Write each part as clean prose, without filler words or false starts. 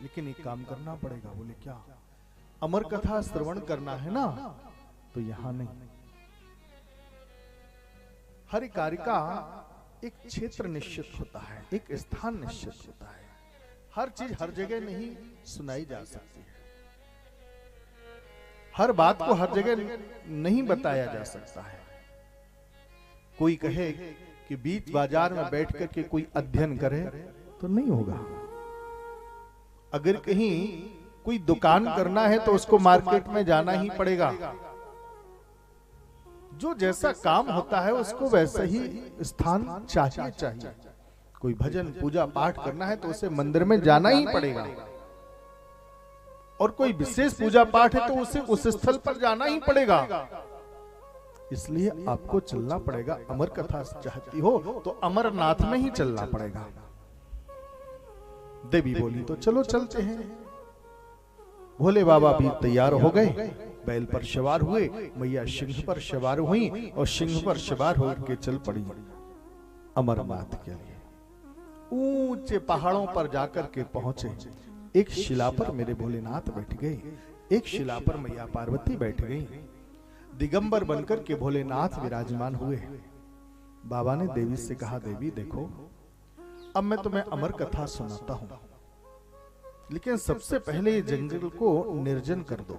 लेकिन एक काम करना पड़ेगा। बोले क्या? अमर कथा श्रवण करना है ना, तो यहां नहीं, हर कार्य का एक क्षेत्र निश्चित होता है, एक स्थान निश्चित होता है। हर चीज हर जगह नहीं सुनाई जा सकती है, हर बात को हर जगह नहीं बताया जा सकता है। कोई कहे कि बीच बाजार में बैठ कर के कोई अध्ययन करे तो नहीं होगा। अगर कहीं कोई दुकान करना है तो उसको मार्केट में जाना ही पड़ेगा। जो जैसा काम होता है उसको वैसा ही स्थान चाहिए। कोई भजन पूजा पाठ करना है तो उसे मंदिर में जाना ही पड़ेगा, और कोई विशेष पूजा पाठ है तो उसे उस स्थल पर जाना ही पड़ेगा। इसलिए आपको चलना पड़ेगा। अमर कथा चाहती हो तो अमरनाथ में ही चलना पड़ेगा। देवी बोली तो चलो चलते हैं। भोले बाबा भी तैयार हो गए, बैल पर सवार हुए, मैया सिंह पर सवार हुई और सिंह पर सवार होकर चल पड़ी अमरनाथ के लिए। ऊंचे पहाड़ों पर जाकर के पहुंचे। एक शिला पर मेरे भोलेनाथ बैठ गए, एक शिला पर मैया पार्वती बैठ गई। दिगंबर बनकर के भोलेनाथ विराजमान हुए। बाबा ने देवी से कहा, देवी देखो, अब मैं तुम्हें अमर कथा सुनाता हूं, लेकिन सबसे पहले ये जंगल को निर्जन कर दो।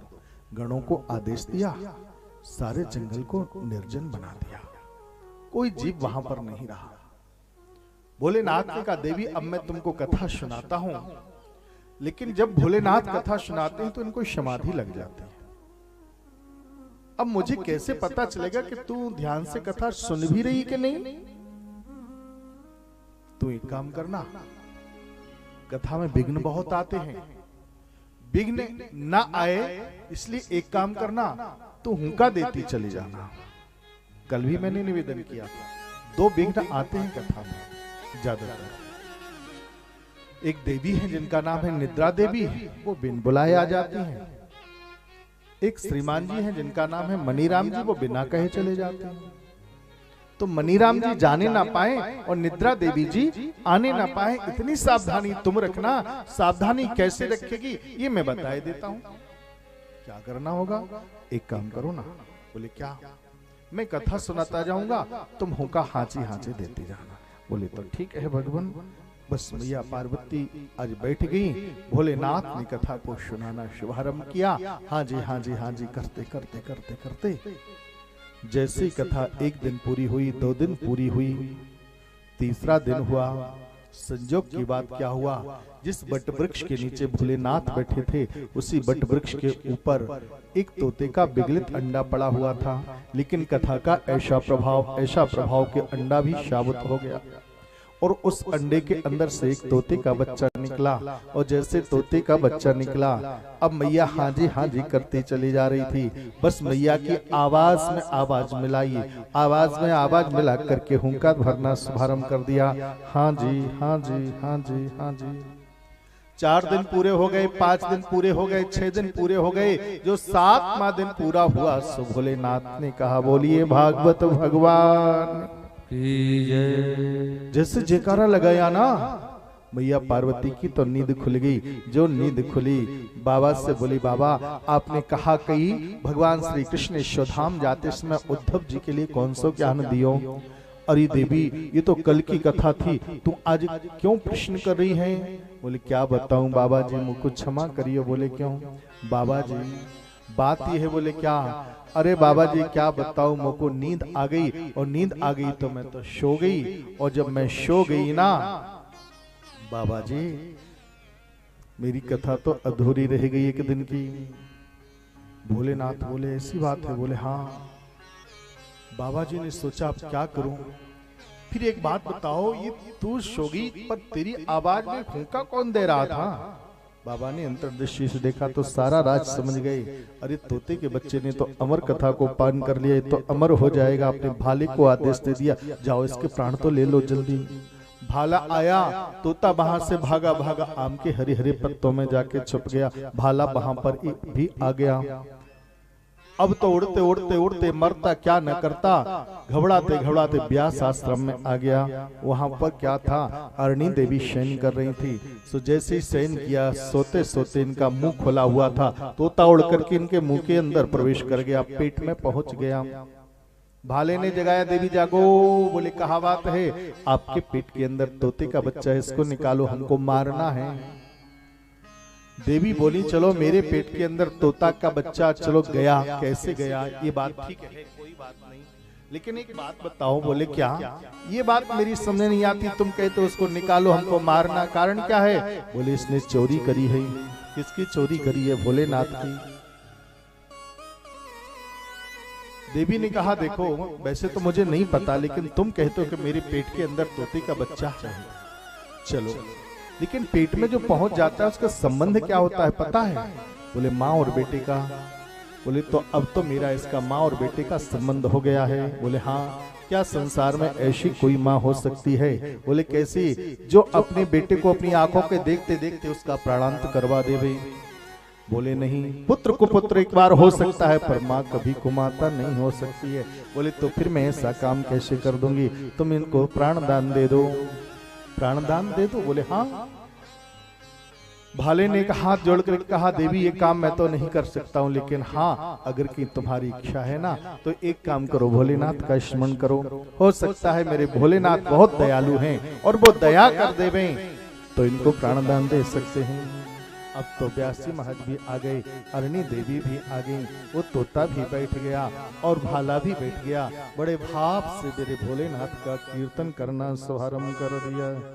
गणों को आदेश दिया, सारे जंगल को निर्जन बना दिया, कोई जीव वहां पर नहीं रहा। भोलेनाथ ने कहा, देवी अब मैं तुमको कथा सुनाता हूं, लेकिन जब भोलेनाथ कथा सुनाते हैं तो इनको समाधि लग जाती है। अब मुझे कैसे पता चलेगा कि तू ध्यान से कथा सुन भी रही कि नहीं? तू एक काम करना, कथा में विघ्न बहुत आते हैं, विघ्न ना आए इसलिए एक काम करना, तू हुंका देती चली जाना। कल भी मैंने निवेदन किया था, 2 विघ्न आते हैं कथा में ज्यादातर। एक देवी है जिनका नाम है निद्रा देवी, वो बिन बुलाए आ जाती हैं। एक श्रीमान जी हैं जिनका नाम है मनीराम जी, वो बिना कहे चले जाते हैं। तो मनीराम जी जाने ना पाए और निद्रा देवी जी आने ना पाए, इतनी सावधानी तुम रखना। सावधानी कैसे रखेगी ये मैं बताए देता हूं। क्या करना होगा? एक काम करो ना। बोले क्या? मैं कथा सुनाता जाऊंगा, तुम होका हांची हांची देती जाना। बोले तो ठीक है भगवान। बस मैया पार्वती आज बैठ गई, भोलेनाथ ने कथा को सुनाना शुभारंभ किया। हाँ जी हाँ जी हाँ जी करते करते करते करते जैसे ही कथा 1 दिन पूरी हुई, 2 दिन पूरी हुई, तीसरा दिन हुआ। संजोग की बात क्या हुआ, जिस बट वृक्ष के नीचे भोलेनाथ बैठे थे उसी बट वृक्ष के ऊपर एक तोते का विगलित अंडा पड़ा हुआ था। लेकिन कथा का ऐसा प्रभाव के अंडा भी साबुत हो गया और उस अंडे के अंदर से एक तोते का बच्चा निकला। और जैसे तोते का बच्चा निकला, अब मैया हाँ जी करती चली जा रही थी। बस मैया की आवाज में आवाज मिलाई, आवाज में आवाज मिला करके हुंकार भरना शुभारंभ कर दिया। हाँ जी हाँ जी हाँ जी हाँ जी। 4 दिन पूरे हो गए, 5 दिन पूरे हो गए, 6 दिन पूरे हो गए। जो 7वां दिन पूरा हुआ सो भोलेनाथ ने कहा, बोलिए भागवत भगवान। जैसे जयकारा लगाया ना, मैया पार्वती की तो नींद खुल गई। जो नींद खुली, बाबा से बोली, बाबा आपने कहा कि भगवान श्री कृष्ण यशोधाम जाते समय उद्धव जी के लिए कौन सो ज्ञान दियो। अरे देवी ये तो कल की कथा थी, तुम आज क्यों प्रश्न कर रही हैं? बोले क्या बताऊं बाबा जी, मुझको क्षमा करिए। बोले क्यों? बाबा जी बात ये है। बोले क्या? अरे बाबा जी क्या बताऊं, मुझको नींद आ गई और नींद आ गई तो मैं तो सो गई, और जब मैं सो गई ना बाबा जी, मेरी कथा तो अधूरी रह गई 1 दिन की। भोलेनाथ बोले ऐसी बात है? बोले हाँ। बाबा जी ने सोचा अब क्या करूं। फिर एक बात बताओ, ये तू सो गई पर तेरी आवाज में हुंका कौन दे रहा था? बाबा ने अंतर्दृष्टि से देखा तो सारा राज समझ गए। अरे तोते के बच्चे ने तो अमर कथा को पान कर लिया, तो अमर हो जाएगा। अपने भाले को आदेश दे दिया, जाओ इसके प्राण तो ले लो जल्दी। भाला आया, तोता वहां से भागा भागा आम के हरे हरे पत्तों में जाके छुप गया। भाला वहां पर भी आ गया। अब तो उड़ते उड़ते उड़ते मरता क्या न करता, घबराते घबराते व्यास आश्रम में आ गया। वहां पर क्या था, अरणी देवी शयन कर रही थी। सो जैसे ही शयन किया, सोते सोते इनका मुंह खुला हुआ था, तोता उड़ करके इनके मुंह के अंदर प्रवेश कर गया, पेट में पहुंच गया। भाले ने जगाया, देवी जागो। बोले कहा बात है, आपके पेट के अंदर तोते का बच्चा है, इसको निकालो, हमको मारना है। देवी बोली चलो मेरे पेट के अंदर तोता का बच्चा चलो गया, कैसे गया ये बात ठीक है, कोई बात नहीं, लेकिन एक बात बताओ। बोले क्या, ये बात मेरी समझ नहीं आती, तुम कहते हो उसको निकालो हमको मारना, कारण क्या है? बोले इसने चोरी करी है। किसकी चोरी करी है? भोलेनाथ की। देवी ने कहा देखो वैसे तो मुझे नहीं पता, लेकिन तुम कहते हो कि मेरे पेट के अंदर तोते का बच्चा चाहिए, चलो, लेकिन पेट में जो पहुंच जाता है उसका संबंध क्या होता है पता है? बोले माँ और बेटे का। बोले तो अब तो मेरा इसका माँ और बेटे का संबंध हो गया है। बोले हाँ, क्या संसार में ऐसी कोई माँ हो सकती है? बोले कैसी? जो अपने बेटे को अपनी आंखों के देखते देखते उसका प्राणांत करवा देवे। बोले नहीं, पुत्र को पुत्र एक बार हो सकता है, पर माँ कभी कुमाता नहीं हो सकती है। बोले तो फिर मैं ऐसा काम कैसे कर दूंगी, तुम इनको प्राण दान दे दो, प्राण दान दे दो। बोले हाँ। भाले ने हाथ जोड़कर कहा देवी ये काम मैं तो नहीं कर सकता हूँ, लेकिन हाँ अगर की तुम्हारी इच्छा है ना तो एक काम करो, भोलेनाथ का स्मरण करो, हो सकता है मेरे भोलेनाथ बहुत दयालु हैं और वो दया कर देवे तो इनको प्राण दान दे सकते हैं। अब तो व्यास जी महाराज भी आ गए, अरणी देवी भी आ गई, वो तोता भी बैठ गया और भाला भी बैठ गया। बड़े भाव से मेरे भोलेनाथ का कीर्तन करना शुभारंभ कर दिया।